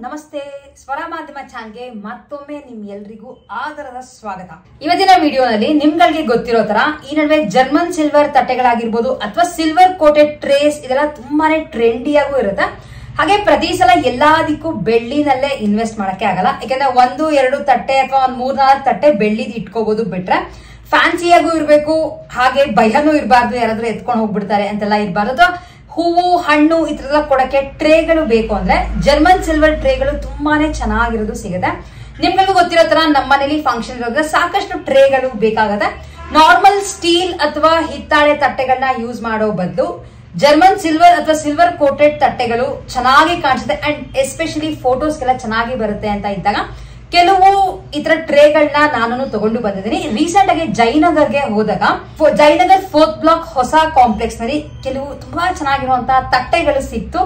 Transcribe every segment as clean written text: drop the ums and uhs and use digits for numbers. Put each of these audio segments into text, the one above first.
ನಮಸ್ತೆ ಸ್ವರ ಮಾಧ್ಯಮ ಚಾನಲ್ಗೆ ಮತ್ತೊಮ್ಮೆ ನಿಮ್ಮೆಲ್ಲರಿಗೂ ಆದರದ ಸ್ವಾಗತ. ಇವತ್ತಿನ ವಿಡಿಯೋನಲ್ಲಿ ನಿಮ್ಗಳಿಗೆ ಗೊತ್ತಿರೋ ತರ ಈ ನಡುವೆ ಜರ್ಮನ್ ಸಿಲ್ವರ್ ತಟ್ಟೆಗಳಾಗಿರ್ಬೋದು ಅಥವಾ ಸಿಲ್ವರ್ ಕೋಟೆಡ್ ಟ್ರೇಸ್ ಇದೆಲ್ಲ ತುಂಬಾನೇ ಟ್ರೆಂಡಿಯಾಗೂ ಇರುತ್ತೆ. ಹಾಗೆ ಪ್ರತಿ ಸಲ ಎಲ್ಲದಕ್ಕೂ ಬೆಳ್ಳಿನಲ್ಲೇ ಇನ್ವೆಸ್ಟ್ ಮಾಡಕ್ಕೆ ಆಗಲ್ಲ. ಯಾಕಂದ್ರೆ 1-2 ತಟ್ಟೆ ಅಥವಾ 3-4 ತಟ್ಟೆ ಬೆಳ್ಳಿದ್ ಇಟ್ಕೋಬಹುದು ಬಿಟ್ರೆ ಫ್ಯಾನ್ಸಿಯಾಗೂ ಇರ್ಬೇಕು, ಹಾಗೆ ಭಯನೂ ಇರಬಾರ್ದು, ಯಾರಾದ್ರೂ ಎತ್ಕೊಂಡು ಹೋಗ್ಬಿಡ್ತಾರೆ ಅಂತೆಲ್ಲ ಇರಬಾರ್ದು. ಅಥವಾ ಹೂವು ಹಣ್ಣು ಈ ತರದ ಕೊಡಕ್ಕೆ ಟ್ರೇಗಳು ಬೇಕು ಅಂದ್ರೆ ಜರ್ಮನ್ ಸಿಲ್ವರ್ ಟ್ರೇಗಳು ತುಂಬಾನೇ ಚೆನ್ನಾಗಿರೋದು ಸಿಗುತ್ತೆ. ನಿಮ್ಗಳಿಗೂ ಗೊತ್ತಿರೋ ತರ ನಮ್ಮ ಮನೇಲಿ ಫಂಕ್ಷನ್ ಇರೋದ್ರೆ ಸಾಕಷ್ಟು ಟ್ರೇಗಳು ಬೇಕಾಗತ್ತೆ. ನಾರ್ಮಲ್ ಸ್ಟೀಲ್ ಅಥವಾ ಹಿತ್ತಾಳೆ ತಟ್ಟೆಗಳನ್ನ ಯೂಸ್ ಮಾಡೋ ಬದಲು ಜರ್ಮನ್ ಸಿಲ್ವರ್ ಅಥವಾ ಸಿಲ್ವರ್ ಕೋಟೆಡ್ ತಟ್ಟೆಗಳು ಚೆನ್ನಾಗಿ ಕಾಣಿಸುತ್ತೆ ಅಂಡ್ ಎಸ್ಪೆಷಲಿ ಫೋಟೋಸ್ಗೆಲ್ಲ ಚೆನ್ನಾಗಿ ಬರುತ್ತೆ ಅಂತ ಇದ್ದಾಗ ಕೆಲವು ಇತರ ಟ್ರೇಗಳನ್ನ ನಾನು ತಗೊಂಡು ಬಂದಿದ್ದೀನಿ. ರೀಸೆಂಟ್ ಆಗಿ ಜಯನಗರ್ಗೆ ಹೋದಾಗ ಜಯನಗರ್ 4th ಬ್ಲಾಕ್ ಹೊಸ ಕಾಂಪ್ಲೆಕ್ಸ್ ನಲ್ಲಿ ಕೆಲವು ತುಂಬಾ ಚೆನ್ನಾಗಿರುವಂತಹ ತಟ್ಟೆಗಳು ಸಿಕ್ತು.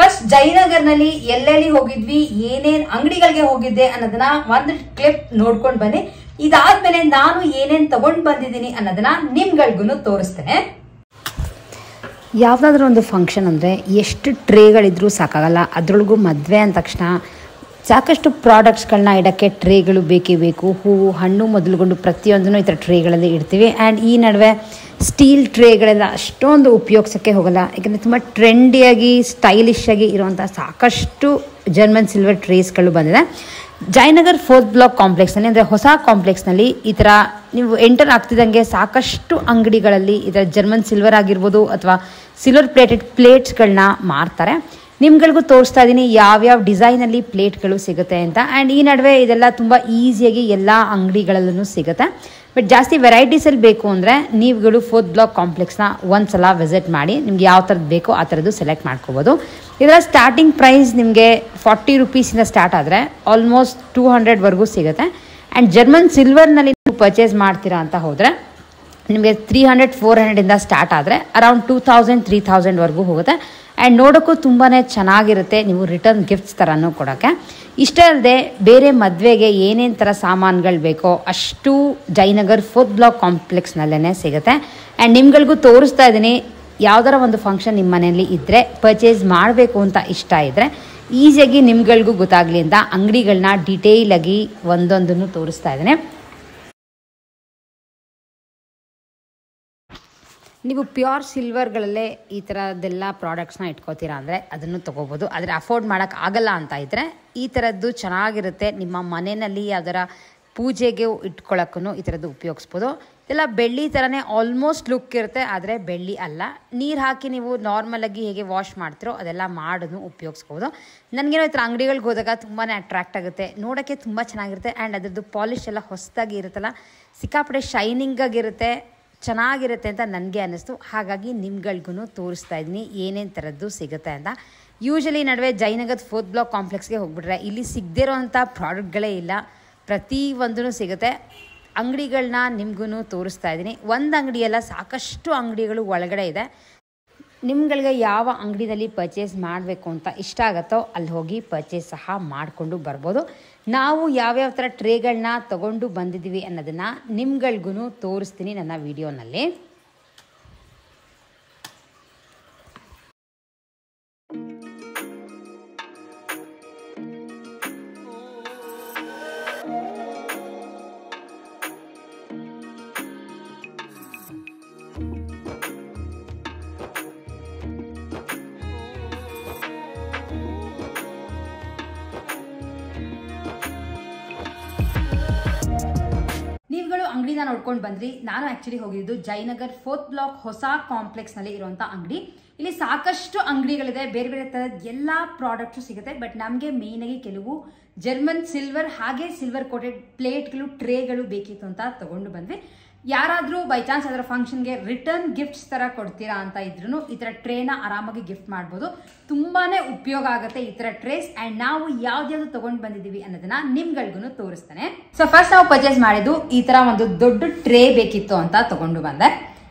ಫಸ್ಟ್ ಜಯನಗರ್ ನಲ್ಲಿ ಎಲ್ಲೆಲ್ಲಿ ಹೋಗಿದ್ವಿ, ಏನೇನ್ ಅಂಗಡಿಗಳಿಗೆ ಹೋಗಿದ್ದೆ ಅನ್ನೋದನ್ನ ಒಂದು ಕ್ಲಿಪ್ ನೋಡ್ಕೊಂಡ್ ಬನ್ನಿ. ಇದಾದ್ಮೇಲೆ ನಾನು ಏನೇನ್ ತಗೊಂಡ್ ಬಂದಿದ್ದೀನಿ ಅನ್ನೋದನ್ನ ನಿಮ್ಗಳಿಗೂ ತೋರಿಸ್ತೇನೆ. ಯಾವುದಾದ್ರೂ ಒಂದು ಫಂಕ್ಷನ್ ಅಂದರೆ ಎಷ್ಟು ಟ್ರೇಗಳಿದ್ರೂ ಸಾಕಾಗಲ್ಲ. ಅದರೊಳಗೂ ಮದುವೆ ಅಂದ ತಕ್ಷಣ ಸಾಕಷ್ಟು ಪ್ರಾಡಕ್ಟ್ಸ್ಗಳನ್ನ ಇಡೋಕ್ಕೆ ಟ್ರೇಗಳು ಬೇಕೇ ಬೇಕು. ಹೂವು ಹಣ್ಣು ಮೊದಲುಗೊಂಡು ಪ್ರತಿಯೊಂದನ್ನು ಈ ಥರ ಟ್ರೇಗಳಲ್ಲಿ ಇಡ್ತೀವಿ. ಆ್ಯಂಡ್ ಈ ನಡುವೆ ಸ್ಟೀಲ್ ಟ್ರೇಗಳೆಲ್ಲ ಅಷ್ಟೊಂದು ಉಪಯೋಗಿಸೋಕ್ಕೆ ಹೋಗಲ್ಲ. ಯಾಕಂದರೆ ತುಂಬ ಟ್ರೆಂಡಿಯಾಗಿ ಸ್ಟೈಲಿಶ್ ಆಗಿ ಇರುವಂಥ ಸಾಕಷ್ಟು ಜರ್ಮನ್ ಸಿಲ್ವರ್ ಟ್ರೇಸ್ಗಳು ಬಂದಿದೆ. ಜಯನಗರ್ 4th ಬ್ಲಾಕ್ ಕಾಂಪ್ಲೆಕ್ಸ್ನಲ್ಲಿ ಅಂದರೆ ಹೊಸ ಕಾಂಪ್ಲೆಕ್ಸ್ನಲ್ಲಿ ಈ ಥರ ನೀವು ಎಂಟರ್ ಆಗ್ತಿದ್ದಂಗೆ ಸಾಕಷ್ಟು ಅಂಗಡಿಗಳಲ್ಲಿ ಈ ಥರ ಜರ್ಮನ್ ಸಿಲ್ವರ್ ಆಗಿರ್ಬೋದು ಅಥವಾ ಸಿಲ್ವರ್ ಪ್ಲೇಟೆಡ್ ಪ್ಲೇಟ್ಸ್ಗಳನ್ನ ಮಾರ್ತಾರೆ. ನಿಮ್ಗಳಿಗೂ ತೋರಿಸ್ತಾ ಇದ್ದೀನಿ ಯಾವ್ಯಾವ ಡಿಸೈನಲ್ಲಿ ಪ್ಲೇಟ್ಗಳು ಸಿಗುತ್ತೆ ಅಂತ. ಆ್ಯಂಡ್ ಈ ನಡುವೆ ಇದೆಲ್ಲ ತುಂಬ ಈಸಿಯಾಗಿ ಎಲ್ಲ ಅಂಗಡಿಗಳಲ್ಲೂ ಸಿಗುತ್ತೆ. ಬಟ್ ಜಾಸ್ತಿ ವೆರೈಟೀಸಲ್ಲಿ ಬೇಕು ಅಂದರೆ ನೀವುಗಳು 4th ಬ್ಲಾಕ್ ಕಾಂಪ್ಲೆಕ್ಸ್ನ ಒಂದ್ಸಲ ವಿಸಿಟ್ ಮಾಡಿ ನಿಮ್ಗೆ ಯಾವ ಥರದ್ದು ಬೇಕೋ ಆ ಥರದ್ದು ಸೆಲೆಕ್ಟ್ ಮಾಡ್ಕೋಬೋದು. ಇದರ ಸ್ಟಾರ್ಟಿಂಗ್ ಪ್ರೈಸ್ ನಿಮಗೆ 40 ರೂಪೀಸಿಂದ ಸ್ಟಾರ್ಟ್ ಆದರೆ ಆಲ್ಮೋಸ್ಟ್ 200ವರೆಗೂ ಸಿಗುತ್ತೆ. ಆ್ಯಂಡ್ ಜರ್ಮನ್ ಸಿಲ್ವರ್ನಲ್ಲಿ ನೀವು ಪರ್ಚೇಸ್ ಮಾಡ್ತೀರಾ ಅಂತ ಹೋದರೆ ನಿಮಗೆ 300-400ಇಂದ ಸ್ಟಾರ್ಟ್ ಆದರೆ ಅರೌಂಡ್ 2000-3000ವರೆಗೂ ಹೋಗುತ್ತೆ. ಆ್ಯಂಡ್ ನೋಡೋಕ್ಕೂ ತುಂಬಾ ಚೆನ್ನಾಗಿರುತ್ತೆ. ನೀವು ರಿಟರ್ನ್ ಗಿಫ್ಟ್ಸ್ ಥರನೂ ಕೊಡೋಕ್ಕೆ. ಇಷ್ಟೇ ಅಲ್ಲದೆ ಬೇರೆ ಮದುವೆಗೆ ಏನೇನು ಥರ ಸಾಮಾನುಗಳು ಬೇಕೋ ಅಷ್ಟು ಜಯನಗರ್ 4th ಬ್ಲಾಕ್ ಕಾಂಪ್ಲೆಕ್ಸ್ನಲ್ಲೇ ಸಿಗುತ್ತೆ. ಆ್ಯಂಡ್ ನಿಮ್ಗಳಿಗೂ ತೋರಿಸ್ತಾ ಇದ್ದೀನಿ ಯಾವ್ದಾರ ಒಂದು ಫಂಕ್ಷನ್ ನಿಮ್ಮ ಮನೆಯಲ್ಲಿ ಇದ್ದರೆ ಪರ್ಚೇಸ್ ಮಾಡಬೇಕು ಅಂತ ಇಷ್ಟ ಇದ್ದರೆ ಈಸಿಯಾಗಿ ನಿಮ್ಗಳಿಗೂ ಗೊತ್ತಾಗಲಿ ಅಂತ ಅಂಗಡಿಗಳನ್ನ ಡಿಟೇಲಾಗಿ ಒಂದೊಂದನ್ನು ತೋರಿಸ್ತಾ ಇದ್ದೀನಿ. ನೀವು ಪ್ಯೂರ್ ಸಿಲ್ವರ್ಗಳಲ್ಲೇ ಈ ಥರದ್ದೆಲ್ಲ ಪ್ರಾಡಕ್ಟ್ಸ್ನ ಇಟ್ಕೋತೀರಾ ಅಂದರೆ ಅದನ್ನು ತೊಗೋಬೋದು. ಆದರೆ ಅಫೋರ್ಡ್ ಮಾಡೋಕ್ಕೆ ಆಗಲ್ಲ ಅಂತ ಇದ್ದರೆ ಈ ಥರದ್ದು ಚೆನ್ನಾಗಿರುತ್ತೆ. ನಿಮ್ಮ ಮನೆಯಲ್ಲಿ ಯಾವ್ದಾರ ಪೂಜೆಗೆ ಇಟ್ಕೊಳ್ಳೋಕ್ಕೂ ಈ ಥರದ್ದು ಉಪಯೋಗಿಸ್ಬೋದು. ಇದೆಲ್ಲ ಬೆಳ್ಳಿ ಥರನೇ ಆಲ್ಮೋಸ್ಟ್ ಲುಕ್ ಇರುತ್ತೆ, ಆದರೆ ಬೆಳ್ಳಿ ಅಲ್ಲ. ನೀರು ಹಾಕಿ ನೀವು ನಾರ್ಮಲಾಗಿ ಹೇಗೆ ವಾಶ್ ಮಾಡ್ತಿರೋ ಅದೆಲ್ಲ ಮಾಡೋದು ಉಪಯೋಗಿಸ್ಬೋದು. ನನಗೇನೋ ಈ ಥರ ಅಂಗಡಿಗಳಿಗೆ ಹೋದಾಗ ತುಂಬಾ ಅಟ್ರಾಕ್ಟ್ ಆಗುತ್ತೆ, ನೋಡೋಕ್ಕೆ ತುಂಬ ಚೆನ್ನಾಗಿರುತ್ತೆ. ಆ್ಯಂಡ್ ಅದರದ್ದು ಪಾಲಿಶ್ ಎಲ್ಲ ಹೊಸದಾಗಿ ಇರುತ್ತಲ್ಲ, ಸಿಕ್ಕಾಪಟ್ಟೆ ಶೈನಿಂಗಾಗಿರುತ್ತೆ, ಚೆನ್ನಾಗಿರುತ್ತೆ ಅಂತ ನನಗೆ ಅನ್ನಿಸ್ತು. ಹಾಗಾಗಿ ನಿಮ್ಗಳಿಗೂ ತೋರಿಸ್ತಾ ಇದ್ದೀನಿ ಏನೇನು ಥರದ್ದು ಸಿಗುತ್ತೆ ಅಂತ. ಯೂಶಲಿ ನಡುವೆ ಜಯನಗರ್ 4th ಬ್ಲಾಕ್ ಕಾಂಪ್ಲೆಕ್ಸ್ಗೆ ಹೋಗ್ಬಿಟ್ರೆ ಇಲ್ಲಿ ಸಿಗದಿರೋ ಅಂಥ ಪ್ರಾಡಕ್ಟ್ಗಳೇ ಇಲ್ಲ, ಪ್ರತಿಯೊಂದೂ ಸಿಗುತ್ತೆ. ಅಂಗಡಿಗಳನ್ನ ನಿಮ್ಗೂ ತೋರಿಸ್ತಾ ಇದ್ದೀನಿ. ಒಂದು ಅಂಗಡಿಯೆಲ್ಲ ಸಾಕಷ್ಟು ಅಂಗಡಿಗಳು ಒಳಗಡೆ ಇದೆ. ನಿಮ್ಗಳಿಗೆ ಯಾವ ಅಂಗಡಿನಲ್ಲಿ ಪರ್ಚೇಸ್ ಮಾಡಬೇಕು ಅಂತ ಇಷ್ಟ ಆಗುತ್ತೋ ಅಲ್ಲಿ ಹೋಗಿ ಪರ್ಚೇಸ್ ಸಹ ಮಾಡಿಕೊಂಡು ಬರ್ಬೋದು. ನಾವು ಯಾವ್ಯಾವ ಥರ ಟ್ರೇಗಳನ್ನ ತೊಗೊಂಡು ಬಂದಿದ್ದೀವಿ ಅನ್ನೋದನ್ನು ನಿಮ್ಗಳಿಗೂ ತೋರಿಸ್ತೀನಿ ನನ್ನ ವಿಡಿಯೋನಲ್ಲಿ. ನೀವುಗಳು ಅಂಗಡಿನ ನೋಡ್ಕೊಂಡು ಬಂದ್ರಿ. ನಾನು ಆಕ್ಚುಲಿ ಹೋಗಿದ್ದು ಜಯನಗರ್ 4th ಬ್ಲಾಕ್ ಹೊಸ ಕಾಂಪ್ಲೆಕ್ಸ್ ನಲ್ಲಿ ಇರುವಂತ ಅಂಗಡಿ. ಇಲ್ಲಿ ಸಾಕಷ್ಟು ಅಂಗಡಿಗಳಿದೆ, ಬೇರೆ ಬೇರೆ ತರದ ಎಲ್ಲಾ ಪ್ರಾಡಕ್ಟ್ಸ್ ಸಿಗುತ್ತೆ. ಬಟ್ ನಮಗೆ ಮೇನ್ ಆಗಿ ಕೆಲವು ಜರ್ಮನ್ ಸಿಲ್ವರ್ ಹಾಗೆ ಸಿಲ್ವರ್ ಕೋಟೆಡ್ ಪ್ಲೇಟ್ಗಳು ಟ್ರೇಗಳು ಬೇಕಿತ್ತು ಅಂತ ತಗೊಂಡು ಬಂದ್ವಿ. ಯಾರಾದ್ರೂ ಬೈ ಚಾನ್ಸ್ ಅದರ ಫಂಕ್ಷನ್ಗೆ ರಿಟರ್ನ್ ಗಿಫ್ಟ್ಸ್ ತರ ಕೊಡ್ತೀರಾ ಅಂತ ಇದ್ರು ಈ ತರ ಟ್ರೇನ ಆರಾಮಾಗಿ ಗಿಫ್ಟ್ ಮಾಡ್ಬೋದು. ತುಂಬಾನೇ ಉಪಯೋಗ ಆಗುತ್ತೆ ಈ ತರ ಟ್ರೇಸ್. ಅಂಡ್ ನಾವು ಯಾವ್ದು ತಗೊಂಡ್ ಬಂದಿದೀವಿ ಅನ್ನೋದನ್ನ ನಿಮ್ಗಳಿಗೂ ತೋರಿಸ್ತೇನೆ. ಸೊ ಫಸ್ಟ್ ನಾವು ಪರ್ಚೇಸ್ ಮಾಡಿದ್ದು ಈ ತರ ಒಂದು ದೊಡ್ಡ ಟ್ರೇ ಬೇಕಿತ್ತು ಅಂತ ತಗೊಂಡು ಬಂದೆ.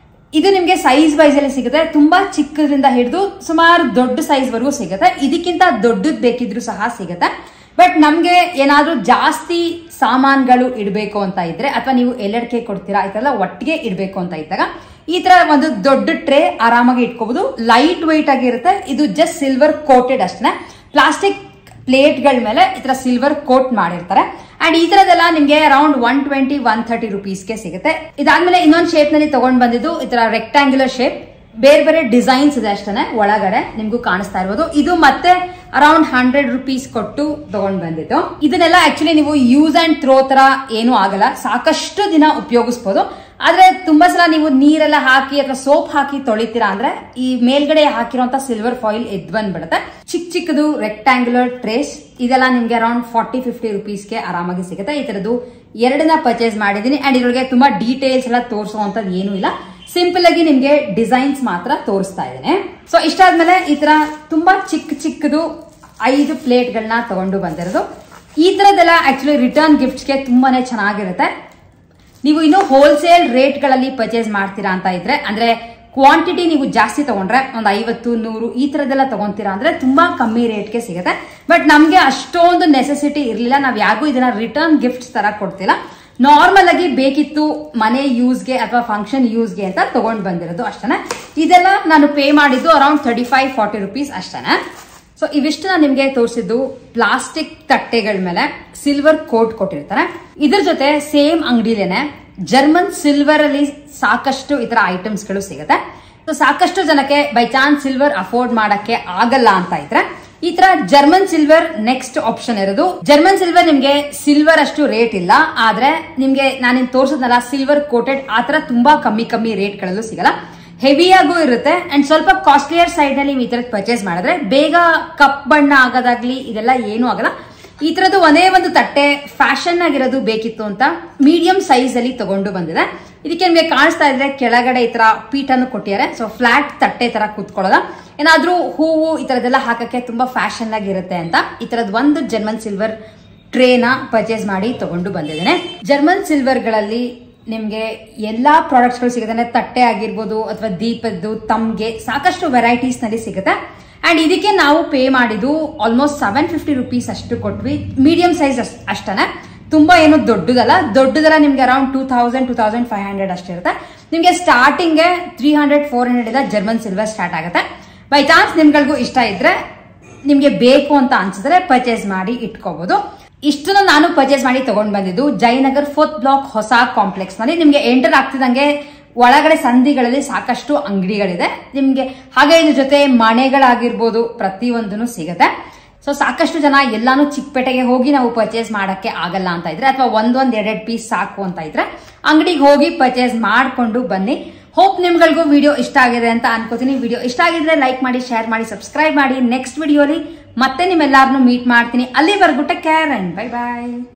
ಇದು ನಿಮ್ಗೆ ಸೈಜ್ ವೈಸ್ ಅಲ್ಲಿ ಸಿಗುತ್ತೆ. ತುಂಬಾ ಚಿಕ್ಕದ್ರಿಂದ ಹಿಡಿದು ಸುಮಾರು ದೊಡ್ಡ ಸೈಜ್ ವರೆಗೂ ಸಿಗುತ್ತೆ. ಇದಕ್ಕಿಂತ ದೊಡ್ಡದ್ ಬೇಕಿದ್ರು ಸಹ ಸಿಗುತ್ತೆ. ಬಟ್ ನಮ್ಗೆ ಏನಾದ್ರೂ ಜಾಸ್ತಿ ಸಾಮಾನುಗಳು ಇಡಬೇಕು ಅಂತ ಇದ್ರೆ ಅಥವಾ ನೀವು ಎಲ್ಲೆಡಕ್ಕೆ ಕೊಡ್ತೀರಾ ಇದೆಲ್ಲ ಒಟ್ಟಿಗೆ ಇಡಬೇಕು ಅಂತ ಇದ್ದಾಗ ಈ ತರ ಒಂದು ದೊಡ್ಡ ಟ್ರೇ ಆರಾಮಾಗಿ ಇಟ್ಕೋಬಹುದು. ಲೈಟ್ ವೈಟ್ ಆಗಿರುತ್ತೆ. ಇದು ಜಸ್ಟ್ ಸಿಲ್ವರ್ ಕೋಟೆಡ್ ಅಷ್ಟೇ, ಪ್ಲಾಸ್ಟಿಕ್ ಪ್ಲೇಟ್ಗಳ ಮೇಲೆ ಈ ತರ ಸಿಲ್ವರ್ ಕೋಟ್ ಮಾಡಿರ್ತಾರೆ. ಅಂಡ್ ಈ ತರದೆಲ್ಲ ನಿಮ್ಗೆ ಅರೌಂಡ್ 120-130 ರುಪೀಸ್ಗೆ ಸಿಗುತ್ತೆ. ಇದಾದ್ಮೇಲೆ ಇನ್ನೊಂದು ಶೇಪ್ ನಲ್ಲಿ ತಗೊಂಡ್ ಬಂದಿದ್ದು ಈ ತರ ರೆಕ್ಟಾಂಗ್ಯುಲರ್ ಶೇಪ್, ಬೇರೆ ಬೇರೆ ಡಿಸೈನ್ಸ್ ಇದೆ ಅಷ್ಟೇ ಒಳಗಡೆ ನಿಮ್ಗೂ ಕಾಣಿಸ್ತಾ ಇರ್ಬೋದು. ಇದು ಮತ್ತೆ ಅರೌಂಡ್ 100 ರುಪೀಸ್ ಕೊಟ್ಟು ತಗೊಂಡ್ ಬಂದಿದ್ದು. ಇದನ್ನೆಲ್ಲ ಆಕ್ಚುಲಿ ನೀವು ಯೂಸ್ ಅಂಡ್ ಥ್ರೋ ತರ ಏನೂ ಆಗಲ್ಲ, ಸಾಕಷ್ಟು ದಿನ ಉಪಯೋಗಿಸಬಹುದು. ಆದ್ರೆ ತುಂಬಾ ಸಲ ನೀವು ನೀರೆಲ್ಲ ಹಾಕಿ ಅಥವಾ ಸೋಪ್ ಹಾಕಿ ತೊಳಿತೀರಾ ಅಂದ್ರೆ ಈ ಮೇಲ್ಗಡೆ ಹಾಕಿರುವಂತ ಸಿಲ್ವರ್ ಫಾಯಿಲ್ ಎದ್ ಬಂದ್ಬಿಡುತ್ತೆ. ಚಿಕ್ಕದು ರೆಕ್ಟಾಂಗ್ಯುಲರ್ ಟ್ರೇಸ್ ಇದೆಲ್ಲ ನಿಮ್ಗೆ ಅರೌಂಡ್ 40-50 ರುಪೀಸ್ಗೆ ಆರಾಮಾಗಿ ಸಿಗುತ್ತೆ. ಈ ತರದ್ದು ಎರಡನ್ನ ಪರ್ಚೇಸ್ ಮಾಡಿದೀನಿ. ಅಂಡ್ ಇದ್ರೊಳಗೆ ತುಂಬಾ ಡೀಟೇಲ್ಸ್ ಎಲ್ಲ ತೋರಿಸುವಂತದ್ದು ಏನೂ ಇಲ್ಲ, ಸಿಂಪಲ್ ಆಗಿ ನಿಮ್ಗೆ ಡಿಸೈನ್ಸ್ ಮಾತ್ರ ತೋರಿಸ್ತಾ ಇದ್ದೇನೆ. ಸೊ ಇಷ್ಟಾದ್ಮೇಲೆ ಈ ತರ ತುಂಬಾ ಚಿಕ್ಕದು 5 ಪ್ಲೇಟ್ಗಳನ್ನ ತಗೊಂಡು ಬಂದಿರೋದು. ಈ ತರದೆಲ್ಲ ಆಕ್ಚುಲಿ ರಿಟರ್ನ್ ಗಿಫ್ಟ್ಸ್ಗೆ ತುಂಬಾನೇ ಚೆನ್ನಾಗಿರುತ್ತೆ. ನೀವು ಇನ್ನು ಹೋಲ್ಸೇಲ್ ರೇಟ್ಗಳಲ್ಲಿ ಪರ್ಚೇಸ್ ಮಾಡ್ತೀರಾ ಅಂತ ಇದ್ರೆ, ಅಂದ್ರೆ ಕ್ವಾಂಟಿಟಿ ನೀವು ಜಾಸ್ತಿ ತಗೊಂಡ್ರೆ ಒಂದು 50-100 ಈ ತರದೆಲ್ಲ ತಗೊಂತೀರಾ ಅಂದ್ರೆ ತುಂಬಾ ಕಮ್ಮಿ ರೇಟ್ಗೆ ಸಿಗುತ್ತೆ. ಬಟ್ ನಮ್ಗೆ ಅಷ್ಟೊಂದು ನೆಸೆಸಿಟಿ ಇರ್ಲಿಲ್ಲ, ನಾವ್ ಯಾರಿಗೂ ಇದನ್ನ ರಿಟರ್ನ್ ಗಿಫ್ಟ್ಸ್ ತರ ಕೊಡ್ತಿಲ್ಲ. ನಾರ್ಮಲ್ ಆಗಿ ಬೇಕಿತ್ತು ಮನೆ ಯೂಸ್ಗೆ ಅಥವಾ ಫಂಕ್ಷನ್ ಯೂಸ್ಗೆ ಅಂತ ತಗೊಂಡ್ ಬಂದಿರೋದು ಅಷ್ಟೇ. ಇದೆಲ್ಲ ನಾನು ಪೇ ಮಾಡಿದ್ದು ಅರೌಂಡ್ 35-40 ರುಪೀಸ್ ಅಷ್ಟೇ. ಸೊ ಇವಿಷ್ಟು ನಾನು ನಿಮ್ಗೆ ತೋರಿಸಿದ್ದು ಪ್ಲಾಸ್ಟಿಕ್ ತಟ್ಟೆಗಳ ಮೇಲೆ ಸಿಲ್ವರ್ ಕೋಟ್ ಕೊಟ್ಟಿರ್ತಾರೆ. ಇದ್ರ ಜೊತೆ ಸೇಮ್ ಅಂಗಡಿಲೇನೆ ಜರ್ಮನ್ ಸಿಲ್ವರ್ ಅಲ್ಲಿ ಸಾಕಷ್ಟು ಈ ತರ ಐಟಮ್ಸ್ ಗಳು ಸಿಗುತ್ತೆ. ಸೊ ಸಾಕಷ್ಟು ಜನಕ್ಕೆ ಬೈ ಚಾನ್ಸ್ ಸಿಲ್ವರ್ ಅಫೋರ್ಡ್ ಮಾಡಕ್ಕೆ ಆಗಲ್ಲ ಅಂತ ಇದ್ರೆ ಈ ತರ ಜರ್ಮನ್ ಸಿಲ್ವರ್ ನೆಕ್ಸ್ಟ್ ಆಪ್ಷನ್ ಇರೋದು. ಜರ್ಮನ್ ಸಿಲ್ವರ್ ನಿಮ್ಗೆ ಸಿಲ್ವರ್ ಅಷ್ಟು ರೇಟ್ ಇಲ್ಲ, ಆದ್ರೆ ನಿಮ್ಗೆ ನಾನು ತೋರಿಸೋದ್ನಲ್ಲ ಸಿಲ್ವರ್ ಕೋಟೆಡ್ ಆತರ ತುಂಬಾ ಕಮ್ಮಿ ರೇಟ್ ಗಳಲ್ಲೂ ಸಿಗಲ್ಲ. ಹೆವಿಯಾಗೂ ಇರುತ್ತೆ ಅಂಡ್ ಸ್ವಲ್ಪ ಕಾಸ್ಟ್ಲಿಯರ್ ಸೈಡ್ ನಲ್ಲಿ ನೀವು ಈ ತರದ್ ಪರ್ಚೇಸ್ ಮಾಡಿದ್ರೆ ಬೇಗ ಕಪ್ ಬಣ್ಣ ಆಗೋದಾಗ್ಲಿ ಇದೆಲ್ಲ ಏನೂ ಆಗಲ್ಲ. ಈ ತರದ್ದು ಒಂದೇ ಒಂದು ತಟ್ಟೆ ಫ್ಯಾಷನ್ ಆಗಿರೋದು ಬೇಕಿತ್ತು ಅಂತ ಮೀಡಿಯಂ ಸೈಜ್ ಅಲ್ಲಿ ತಗೊಂಡು ಬಂದಿದೆ. ಇದಕ್ಕೆ ನಿಮ್ಗೆ ಕಾಣಿಸ್ತಾ ಇದ್ರೆ ಕೆಳಗಡೆ ಈ ತರ ಪೀಠನ್ನು ಕೊಟ್ಟಿದ್ದಾರೆ. ಸೊ ಫ್ಲಾಟ್ ತಟ್ಟೆ ತರ ಕೂತ್ಕೊಳ್ಳೋದ, ಏನಾದ್ರೂ ಹೂವು ಈ ತರದೆಲ್ಲ ಹಾಕಕ್ಕೆ ತುಂಬಾ ಫ್ಯಾಷನ್ ಆಗಿರುತ್ತೆ ಅಂತ ಈ ತರದ್ ಒಂದು ಜರ್ಮನ್ ಸಿಲ್ವರ್ ಟ್ರೇನ ಪರ್ಚೇಸ್ ಮಾಡಿ ತಗೊಂಡು ಬಂದಿದ್ದೇನೆ. ಜರ್ಮನ್ ಸಿಲ್ವರ್ ಗಳಲ್ಲಿ ನಿಮ್ಗೆ ಎಲ್ಲಾ ಪ್ರಾಡಕ್ಟ್ಸ್ ಗಳು ಸಿಗುತ್ತೆ. ತಟ್ಟೆ ಆಗಿರ್ಬೋದು ಅಥವಾ ದೀಪದ್ದು, ತಮ್ಗೆ ಸಾಕಷ್ಟು ವೆರೈಟೀಸ್ ನಲ್ಲಿ ಸಿಗುತ್ತೆ. ಅಂಡ್ ಇದಕ್ಕೆ ನಾವು ಪೇ ಮಾಡಿದ್ದು ಆಲ್ಮೋಸ್ಟ್ 750 ರುಪೀಸ್ ಅಷ್ಟು ಕೊಟ್ವಿ. ಮೀಡಿಯಂ ಸೈಜ್ ಅಷ್ಟೇ, ತುಂಬಾ ಏನು ದೊಡ್ಡದಲ್ಲ ನಿಮ್ಗೆ ಅರೌಂಡ್ 2000-2500 ಅಷ್ಟಿರುತ್ತೆ. ನಿಮ್ಗೆ ಸ್ಟಾರ್ಟಿಂಗ್ 300-400 ಇಂದ ಜರ್ಮನ್ ಸಿಲ್ವರ್ ಸ್ಟಾರ್ಟ್ ಆಗುತ್ತೆ. ಬೈ ಚಾನ್ಸ್ ನಿಮ್ಗಳಿಗೂ ಇಷ್ಟ ಇದ್ರೆ ನಿಮ್ಗೆ ಬೇಕು ಅಂತ ಅನ್ಸಿದ್ರೆ ಪರ್ಚೇಸ್ ಮಾಡಿ ಇಟ್ಕೋಬಹುದು. ಇಷ್ಟನ್ನು ನಾನು ಪರ್ಚೇಸ್ ಮಾಡಿ ತಗೊಂಡ್ ಬಂದಿದ್ದು ಜಯನಗರ್ 4th ಬ್ಲಾಕ್ ಹೊಸ ಕಾಂಪ್ಲೆಕ್ಸ್ ನಲ್ಲಿ. ನಿಮ್ಗೆ ಎಂಟರ್ ಆಗ್ತಿದಂಗೆ ಒಳಗಡೆ ಸಂಧಿಗಳಲ್ಲಿ ಸಾಕಷ್ಟು ಅಂಗಡಿಗಳಿದೆ ನಿಮ್ಗೆ. ಹಾಗೆ ಇದ್ರ ಜೊತೆ ಮನೆಗಳಾಗಿರ್ಬೋದು ಪ್ರತಿಯೊಂದನ್ನು ಸಿಗುತ್ತೆ. ಸೊ ಸಾಕಷ್ಟು ಜನ ಎಲ್ಲಾನು ಚಿಕ್ಕಪೇಟೆಗೆ ಹೋಗಿ ನಾವು ಪರ್ಚೇಸ್ ಮಾಡಕ್ಕೆ ಆಗಲ್ಲ ಅಂತ ಇದ್ರೆ ಅಥವಾ ಒಂದೆರಡು ಪೀಸ್ ಸಾಕು ಅಂತ ಇದ್ರೆ ಅಂಗಡಿಗೆ ಹೋಗಿ ಪರ್ಚೇಸ್ ಮಾಡ್ಕೊಂಡು ಬನ್ನಿ. ಹೋಪ್ ನಿಮ್ಗಳಿಗೂ ವಿಡಿಯೋ ಇಷ್ಟ ಆಗಿದೆ ಅಂತ ಅನ್ಕೋತೀನಿ. ವಿಡಿಯೋ ಇಷ್ಟ ಆಗಿದ್ರೆ ಲೈಕ್ ಮಾಡಿ, ಶೇರ್ ಮಾಡಿ, ಸಬ್ಸ್ಕ್ರೈಬ್ ಮಾಡಿ. ನೆಕ್ಸ್ಟ್ ವಿಡಿಯೋಲಿ ಮತ್ತೆ ನಿಮ್ಮೆಲ್ಲಾರನ್ನು ಮೀಟ್ ಮಾಡ್ತೀನಿ. ಅಲ್ಲಿವರೆಗೂ take care and bye bye.